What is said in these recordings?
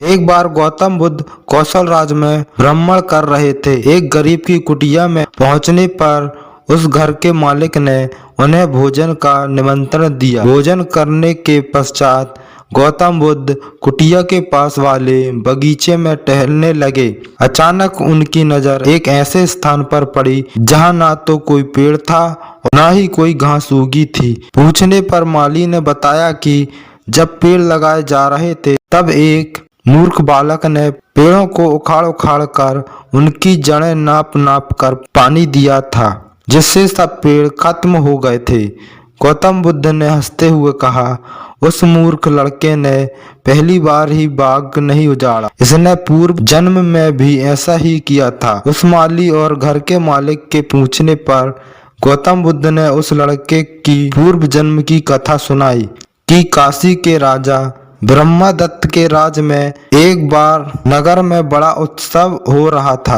एक बार गौतम बुद्ध कौशल राज में भ्रमण कर रहे थे। एक गरीब की कुटिया में पहुंचने पर उस घर के मालिक ने उन्हें भोजन का निमंत्रण दिया। भोजन करने के पश्चात गौतम बुद्ध कुटिया के पास वाले बगीचे में टहलने लगे। अचानक उनकी नजर एक ऐसे स्थान पर पड़ी जहां ना तो कोई पेड़ था और ना ही कोई घास उगी थी। पूछने पर माली ने बताया कि जब पेड़ लगाए जा रहे थे तब एक मूर्ख बालक ने पेड़ों को उखाड़ उखाड़ कर उनकी जड़ें नाप नाप कर पानी दिया था, जिससे सब पेड़ खत्म हो गए थे। गौतम बुद्ध ने हंसते हुए कहा, उस मूर्ख लड़के ने पहली बार ही बाग नहीं उजाड़ा, इसने पूर्व जन्म में भी ऐसा ही किया था। उस माली और घर के मालिक के पूछने पर गौतम बुद्ध ने उस लड़के की पूर्व जन्म की कथा सुनाई कि काशी के राजा ब्रह्मदत्त के राज में एक बार नगर में बड़ा उत्सव हो रहा था।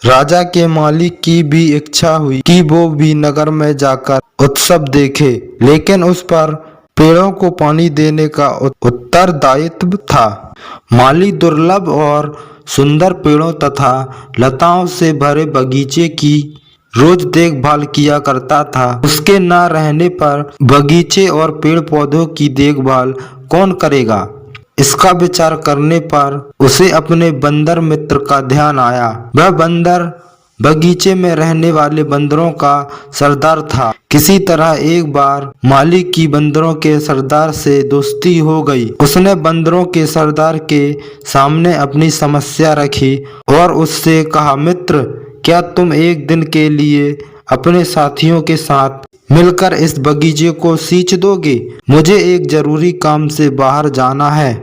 राजा के मालिक की भी इच्छा हुई कि वो भी नगर में जाकर उत्सव देखे, लेकिन उस पर पेड़ों को पानी देने का उत्तरदायित्व था। माली दुर्लभ और सुंदर पेड़ों तथा लताओं से भरे बगीचे की रोज देखभाल किया करता था। उसके न रहने पर बगीचे और पेड़ पौधों की देखभाल कौन करेगा? इसका विचार करने पर उसे अपने बंदर मित्र का ध्यान आया। वह बंदर बगीचे में रहने वाले बंदरों का सरदार था। किसी तरह एक बार मालिक की बंदरों के सरदार से दोस्ती हो गई। उसने बंदरों के सरदार के सामने अपनी समस्या रखी और उससे कहा, मित्र, क्या तुम एक दिन के लिए अपने साथियों के साथ मिलकर इस बगीचे को सींच दोगे? मुझे एक जरूरी काम से बाहर जाना है।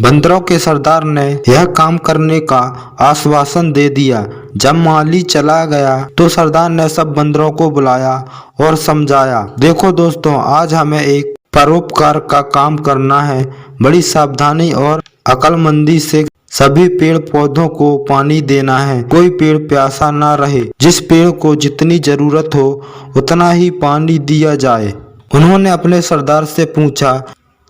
बंदरों के सरदार ने यह काम करने का आश्वासन दे दिया। जब माली चला गया तो सरदार ने सब बंदरों को बुलाया और समझाया, देखो दोस्तों, आज हमें एक परोपकार का काम करना है। बड़ी सावधानी और अक्लमंदी से सभी पेड़ पौधों को पानी देना है। कोई पेड़ प्यासा ना रहे। जिस पेड़ को जितनी जरूरत हो उतना ही पानी दिया जाए। उन्होंने अपने सरदार से पूछा।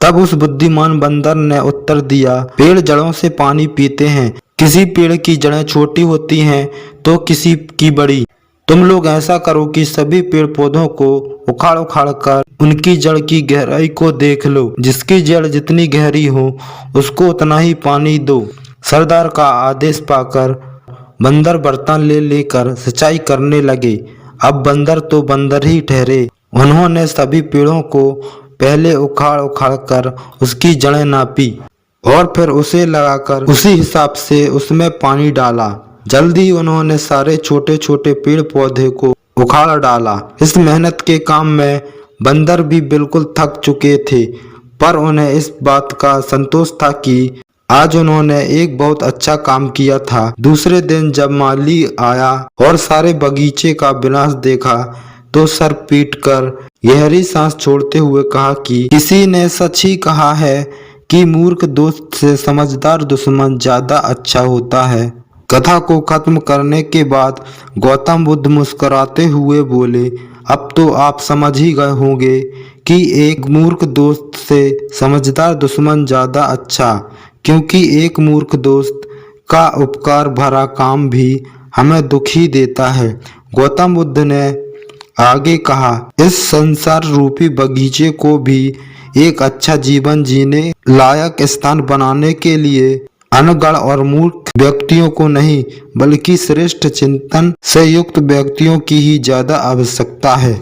तब उस बुद्धिमान बंदर ने उत्तर दिया, पेड़ जड़ों से पानी पीते हैं। किसी पेड़ की जड़ें छोटी होती हैं तो किसी की बड़ी। तुम लोग ऐसा करो कि सभी पेड़ पौधों को उखाड़ उखाड़ कर उनकी जड़ की गहराई को देख लो। जिसकी जड़ जितनी गहरी हो उसको उतना ही पानी दो। सरदार का आदेश पाकर बंदर बर्तन ले लेकर सिंचाई करने लगे। अब बंदर तो बंदर ही ठहरे। उन्होंने सभी पेड़ों को पहले उखाड़ उखाड़ कर उसकी जड़ें नापी और फिर उसे लगाकर उसी हिसाब से उसमें पानी डाला। जल्दी उन्होंने सारे छोटे छोटे पेड़ पौधे को उखाड़ डाला। इस मेहनत के काम में बंदर भी बिल्कुल थक चुके थे, पर उन्हें इस बात का संतोष था कि आज उन्होंने एक बहुत अच्छा काम किया था। दूसरे दिन जब माली आया और सारे बगीचे का विनाश देखा तो सर पीट कर गहरी सांस छोड़ते हुए कहा कि किसी ने सच ही कहा है कि मूर्ख दोस्त से समझदार दुश्मन ज्यादा अच्छा होता है। कथा को खत्म करने के बाद गौतम बुद्ध मुस्कुराते हुए बोले, अब तो आप समझ ही गए होंगे कि एक मूर्ख दोस्त से समझदार दुश्मन ज्यादा अच्छा, क्योंकि एक मूर्ख दोस्त का उपकार भरा काम भी हमें दुखी देता है। गौतम बुद्ध ने आगे कहा, इस संसार रूपी बगीचे को भी एक अच्छा जीवन जीने लायक स्थान बनाने के लिए अनगढ़ और मूर्ख व्यक्तियों को नहीं, बल्कि श्रेष्ठ चिंतन से युक्त व्यक्तियों की ही ज्यादा आवश्यकता है।